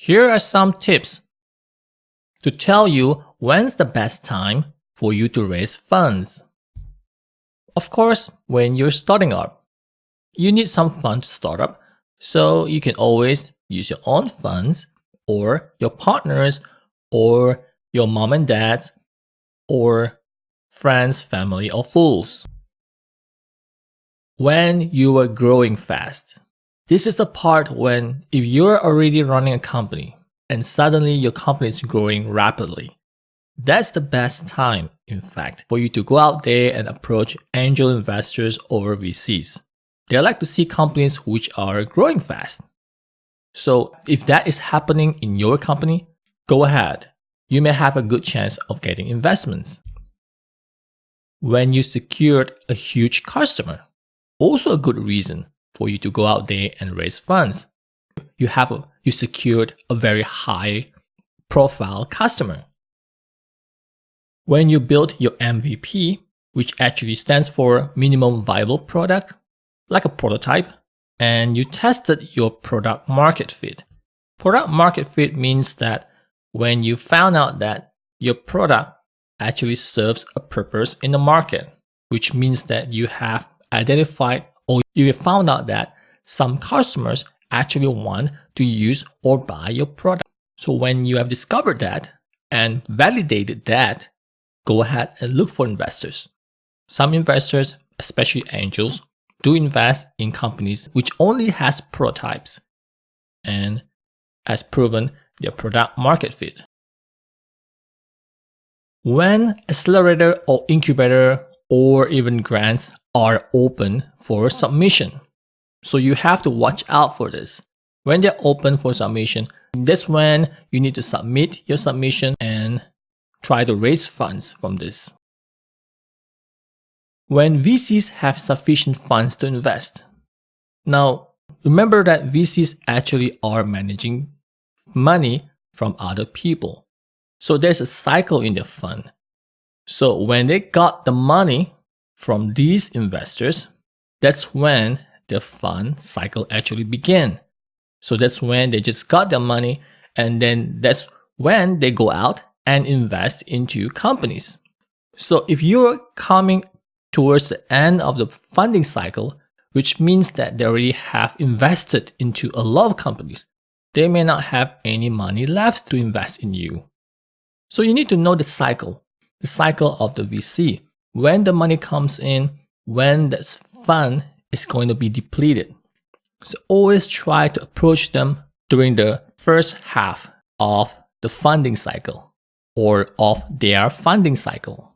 Here are some tips to tell you when's the best time for you to raise funds. Of course, when you're starting up, you need some funds to start up, so you can always use your own funds or your partners or your mom and dad's or friends, family, or fools. When you are growing fast. This is the part when if you're already running a company and suddenly your company is growing rapidly, that's the best time, in fact, for you to go out there and approach angel investors or VCs. They like to see companies which are growing fast. So if that is happening in your company, go ahead. You may have a good chance of getting investments. When you secured a huge customer, also a good reason for you to go out there and raise funds. You secured a very high profile customer. When you build your MVP, which actually stands for minimum viable product, like a prototype, and you tested your product market fit. Product market fit means that when you found out that your product actually serves a purpose in the market, which means that you have identified or you have found out that some customers actually want to use or buy your product. So when you have discovered that and validated that, go ahead and look for investors. Some investors, especially angels, do invest in companies which only has prototypes and has proven their product market fit. When accelerator or incubator or even grants are open for submission. So you have to watch out for this. When they're open for submission, that's when you need to submit your submission and try to raise funds from this. When VCs have sufficient funds to invest. Now, remember that VCs actually are managing money from other people. So there's a cycle in their fund. So when they got the money from these investors, that's when the fund cycle actually began. So that's when they just got their money, and then that's when they go out and invest into companies. So if you're coming towards the end of the funding cycle, which means that they already have invested into a lot of companies, they may not have any money left to invest in you. So you need to know the cycle of the VC. When the money comes in, when that fund is going to be depleted. So always try to approach them during the first half of the funding cycle or of their funding cycle.